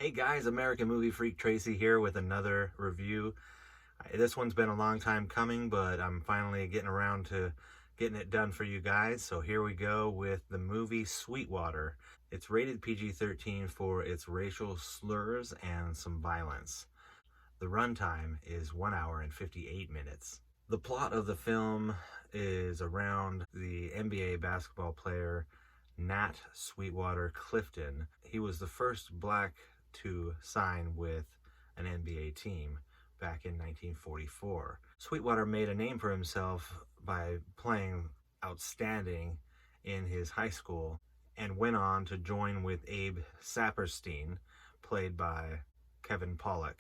Hey guys, American Movie Freak Tracy here with another review. This one's been a long time coming, but I'm finally getting around to getting it done for you guys. So here we go with the movie Sweetwater. It's rated PG-13 for its racial slurs and some violence. The runtime is 1 hour and 58 minutes. The plot of the film is around the NBA basketball player Nat Sweetwater Clifton. He was the first black to sign with an NBA team back in 1944. Sweetwater made a name for himself by playing outstanding in his high school and went on to join with Abe Saperstein, played by Kevin Pollak,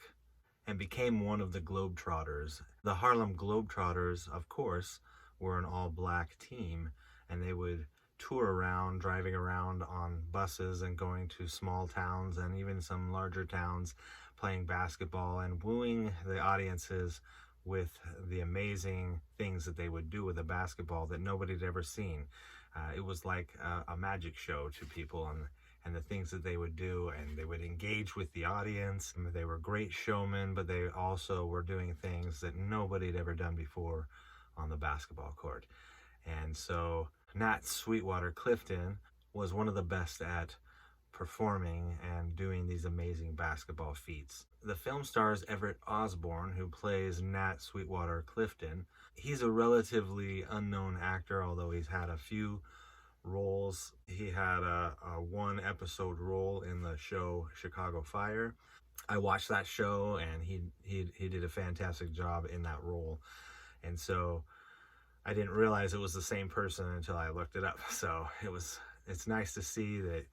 and became one of the Globetrotters. The Harlem Globetrotters, of course, were an all-black team, and they would tour around, driving around on buses and going to small towns and even some larger towns, playing basketball and wooing the audiences with the amazing things that they would do with a basketball that nobody had ever seen. It was like a magic show to people, and the things that they would do, and they would engage with the audience. They were great showmen, but they also were doing things that nobody had ever done before on the basketball court. And so Nat Sweetwater Clifton was one of the best at performing and doing these amazing basketball feats. The film stars Everette Osbourne, who plays Nat Sweetwater Clifton. He's a relatively unknown actor, although he's had a few roles. He had a one episode role in the show Chicago Fire. I watched that show, and he did a fantastic job in that role. And so I didn't realize it was the same person until I looked it up. So it's nice to see that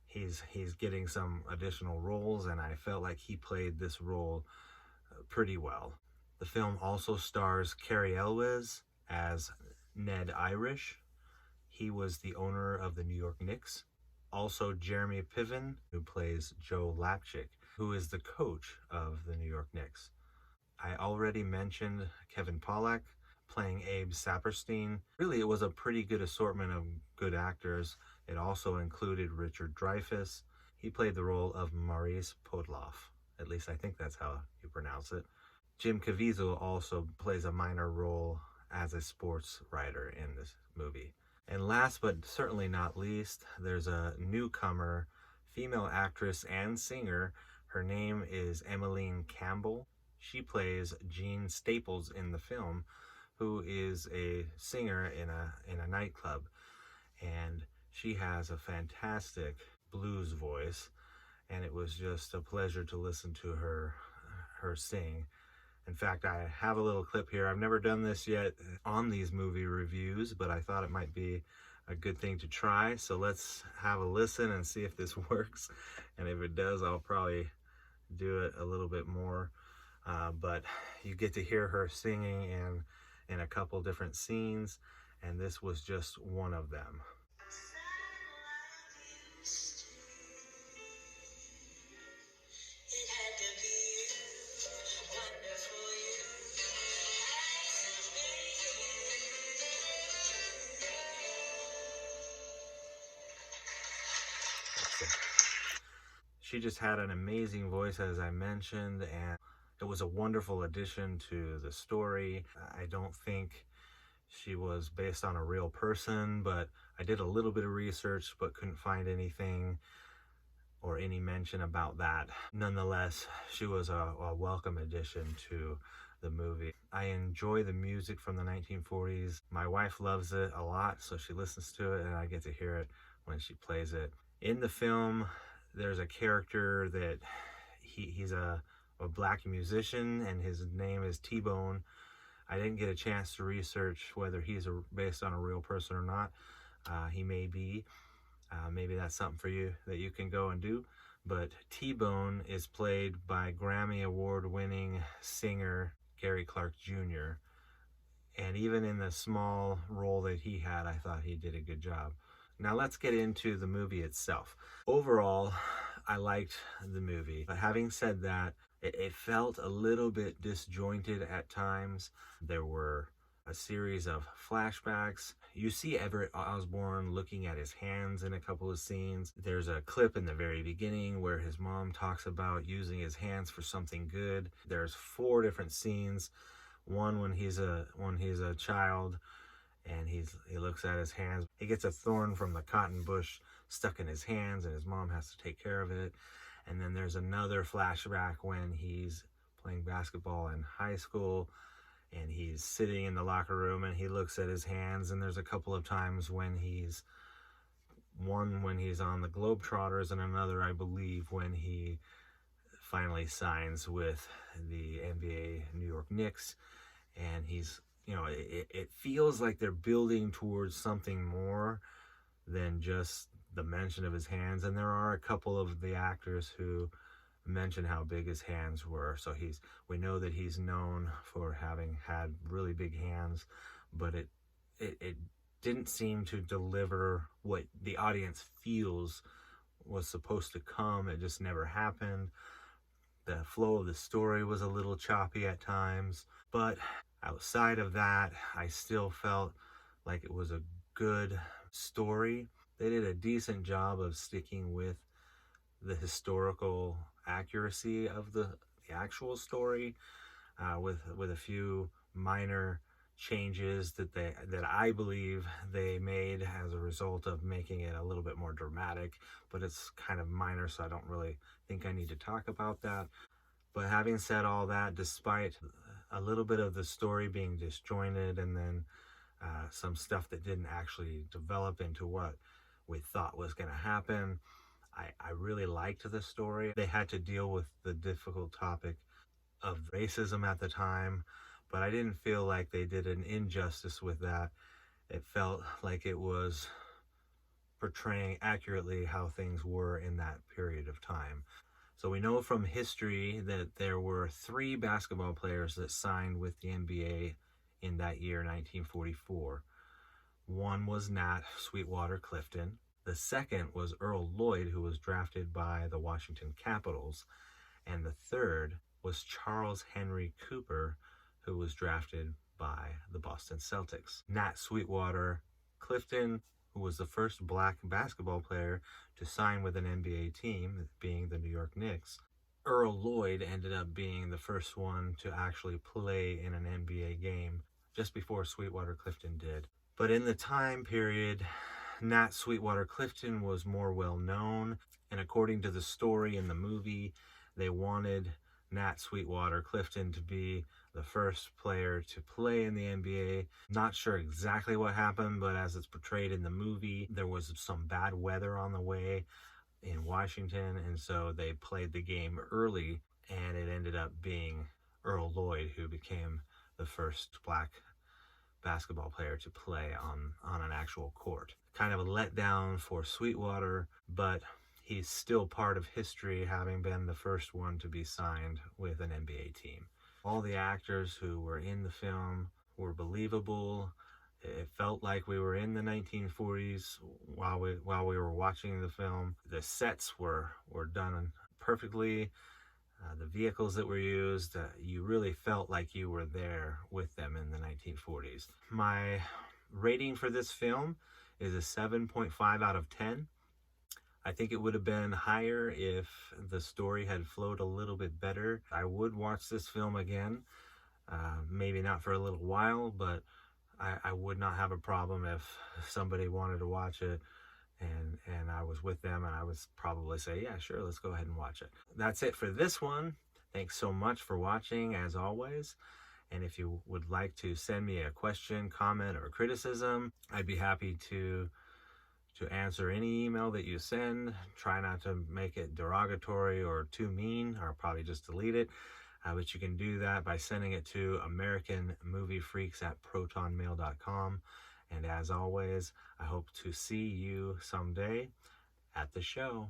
he's getting some additional roles, and I felt like he played this role pretty well. The film also stars Cary Elwes as Ned Irish. He was the owner of the New York Knicks. Also Jeremy Piven, who plays Joe Lapchick, who is the coach of the New York Knicks. I already mentioned Kevin Pollak playing Abe Saperstein. Really, it was a pretty good assortment of good actors. It also included Richard Dreyfuss. He played the role of Maurice Podoloff. At least I think that's how you pronounce it. Jim Caviezel also plays a minor role as a sports writer in this movie. And last but certainly not least, there's a newcomer, female actress and singer. Her name is Emmeline Campbell. She plays Jean Staples in the film, who is a singer in a nightclub. And she has a fantastic blues voice, and it was just a pleasure to listen to her sing. In fact, I have a little clip here. I've never done this yet on these movie reviews, but I thought it might be a good thing to try. So let's have a listen and see if this works. And if it does, I'll probably do it a little bit more. But you get to hear her singing in a couple different scenes, and this was just one of them. She just had an amazing voice, as I mentioned, and it was a wonderful addition to the story. I don't think she was based on a real person, but I did a little bit of research but couldn't find anything or any mention about that. Nonetheless, she was a welcome addition to the movie. I enjoy the music from the 1940s. My wife loves it a lot, so she listens to it, and I get to hear it when she plays it. In the film, there's a character that he's a black musician, and his name is T-Bone. I didn't get a chance to research whether he's based on a real person or not. He may be. Maybe that's something for you that you can go and do. But T-Bone is played by Grammy Award-winning singer Gary Clark Jr. And even in the small role that he had, I thought he did a good job. Now let's get into the movie itself. Overall, I liked the movie. But having said that, it felt a little bit disjointed at times. There were a series of flashbacks. You see Everette Osbourne looking at his hands in a couple of scenes. There's a clip in the very beginning where his mom talks about using his hands for something good. There's 4 different scenes. One when he's a child, and he looks at his hands. He gets a thorn from the cotton bush stuck in his hands, and his mom has to take care of it. And then there's another flashback when he's playing basketball in high school, and he's sitting in the locker room, and he looks at his hands. And there's a couple of times when he's on the Globetrotters, and another, I believe, when he finally signs with the NBA New York Knicks. And he's, it feels like they're building towards something more than just the mention of his hands. And there are a couple of the actors who mention how big his hands were. So we know that he's known for having had really big hands, but it didn't seem to deliver what the audience feels was supposed to come. It just never happened. The flow of the story was a little choppy at times, but outside of that, I still felt like it was a good story. They did a decent job of sticking with the historical accuracy of the actual story, with a few minor changes that I believe they made as a result of making it a little bit more dramatic, but it's kind of minor, so I don't really think I need to talk about that. But having said all that, despite a little bit of the story being disjointed, and then some stuff that didn't actually develop into what we thought was going to happen, I really liked the story. They had to deal with the difficult topic of racism at the time, but I didn't feel like they did an injustice with that. It felt like it was portraying accurately how things were in that period of time. So we know from history that there were 3 basketball players that signed with the NBA in that year, 1944. One was Nat Sweetwater Clifton. The second was Earl Lloyd, who was drafted by the Washington Capitals. And the third was Charles Henry Cooper, who was drafted by the Boston Celtics. Nat Sweetwater Clifton, who was the first black basketball player to sign with an NBA team, being the New York Knicks. Earl Lloyd ended up being the first one to actually play in an NBA game just before Sweetwater Clifton did. But in the time period, Nat Sweetwater Clifton was more well known, and according to the story in the movie, they wanted Nat Sweetwater Clifton to be the first player to play in the NBA. Not sure exactly what happened, but as it's portrayed in the movie, there was some bad weather on the way in Washington, and so they played the game early, and it ended up being Earl Lloyd who became the first black basketball player to play on an actual court. Kind of a letdown for Sweetwater, but he's still part of history, having been the first one to be signed with an NBA team. All the actors who were in the film were believable. It felt like we were in the 1940s while we were watching the film. The sets were done perfectly. The vehicles that were used, you really felt like you were there with them in the 1940s. My rating for this film is a 7.5 out of 10. I think it would have been higher if the story had flowed a little bit better. I would watch this film again, maybe not for a little while, but I would not have a problem if somebody wanted to watch it and I was with them, and I would probably say, yeah, sure, let's go ahead and watch it. That's it for this one. Thanks so much for watching, as always. And if you would like to send me a question, comment, or criticism, I'd be happy to answer any email that you send. Try not to make it derogatory or too mean. I'll probably just delete it. But you can do that by sending it to AmericanMovieFreaks@protonmail.com. And as always, I hope to see you someday at the show.